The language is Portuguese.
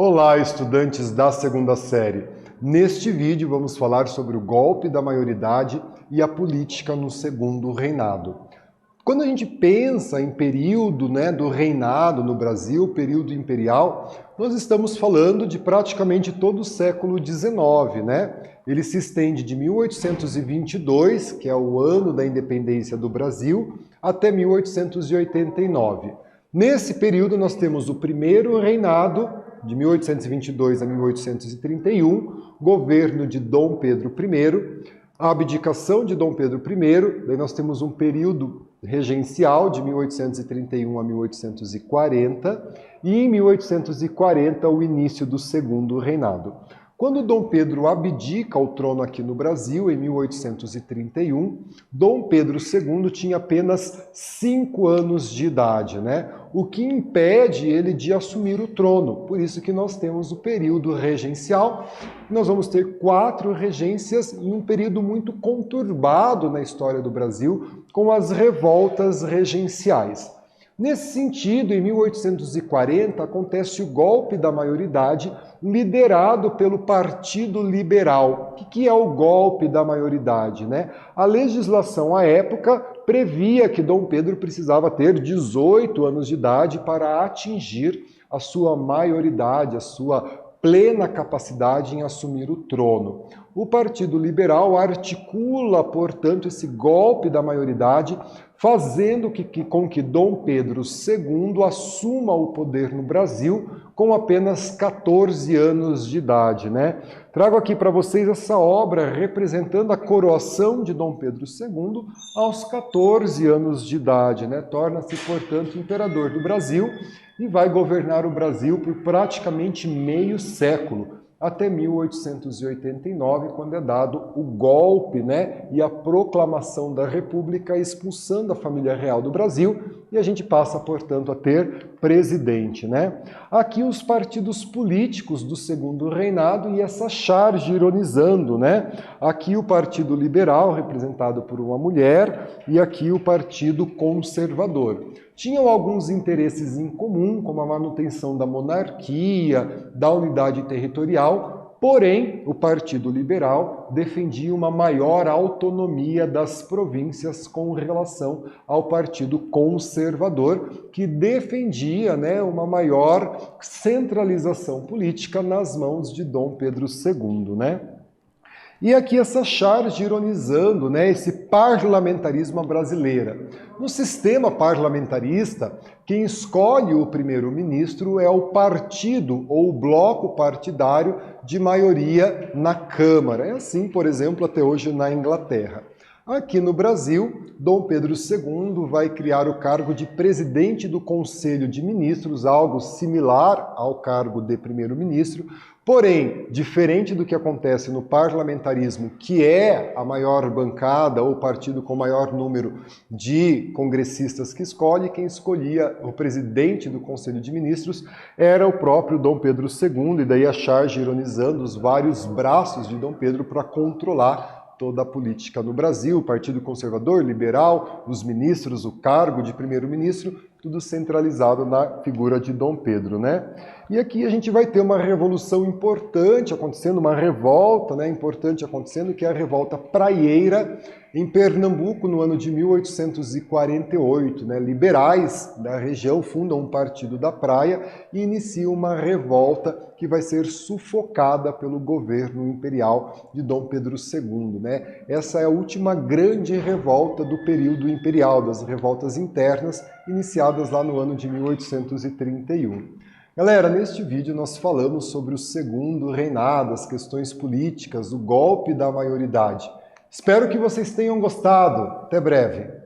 Olá, estudantes da segunda série. Neste vídeo vamos falar sobre o golpe da maioridade e a política no segundo reinado. Quando a gente pensa em período do reinado no Brasil, período imperial, nós estamos falando de praticamente todo o século XIX, Ele se estende de 1822, que é o ano da independência do Brasil, até 1889. Nesse período nós temos o primeiro reinado, de 1822 a 1831, governo de Dom Pedro I, a abdicação de Dom Pedro I, daí nós temos um período regencial de 1831 a 1840, e em 1840 o início do segundo reinado. Quando Dom Pedro abdica o trono aqui no Brasil, em 1831, Dom Pedro II tinha apenas 5 anos de idade, O que impede ele de assumir o trono. Por isso que nós temos o período regencial. Nós vamos ter 4 regências em um período muito conturbado na história do Brasil, com as revoltas regenciais. Nesse sentido, em 1840, acontece o golpe da maioridade, liderado pelo Partido Liberal. O que é o golpe da maioridade? A legislação à época previa que Dom Pedro precisava ter 18 anos de idade para atingir a sua maioridade, a sua plena capacidade em assumir o trono. O Partido Liberal articula, portanto, esse golpe da maioridade, fazendo com que Dom Pedro II assuma o poder no Brasil com apenas 14 anos de idade, Trago aqui para vocês essa obra representando a coroação de Dom Pedro II aos 14 anos de idade, Torna-se, portanto, imperador do Brasil e vai governar o Brasil por praticamente meio século, até 1889, quando é dado o golpe, e a proclamação da República, expulsando a família real do Brasil, e a gente passa, portanto, a ter presidente, Aqui os partidos políticos do segundo reinado e essa charge ironizando, Aqui o Partido Liberal, representado por uma mulher, e aqui o Partido Conservador. Tinham alguns interesses em comum, como a manutenção da monarquia, da unidade territorial, porém, o Partido Liberal defendia uma maior autonomia das províncias com relação ao Partido Conservador, que defendia uma maior centralização política nas mãos de Dom Pedro II, E aqui essa charge ironizando esse parlamentarismo brasileiro. No sistema parlamentarista, quem escolhe o primeiro-ministro é o partido ou o bloco partidário de maioria na Câmara. É assim, por exemplo, até hoje na Inglaterra. Aqui no Brasil, Dom Pedro II vai criar o cargo de presidente do Conselho de Ministros, algo similar ao cargo de primeiro-ministro, porém, diferente do que acontece no parlamentarismo, que é a maior bancada ou partido com maior número de congressistas que escolhe, quem escolhia o presidente do Conselho de Ministros era o próprio Dom Pedro II, e daí a charge ironizando os vários braços de Dom Pedro para controlar toda a política no Brasil, o Partido Conservador, Liberal, os ministros, o cargo de primeiro-ministro, tudo centralizado na figura de Dom Pedro, E aqui a gente vai ter uma revolução importante acontecendo, uma revolta, importante acontecendo, que é a revolta praieira em Pernambuco no ano de 1848, Liberais da região fundam um partido da praia e iniciam uma revolta que vai ser sufocada pelo governo imperial de Dom Pedro II, Essa é a última grande revolta do período imperial, das revoltas internas, iniciadas lá no ano de 1831. Galera, neste vídeo nós falamos sobre o segundo reinado, as questões políticas, o golpe da maioridade. Espero que vocês tenham gostado. Até breve!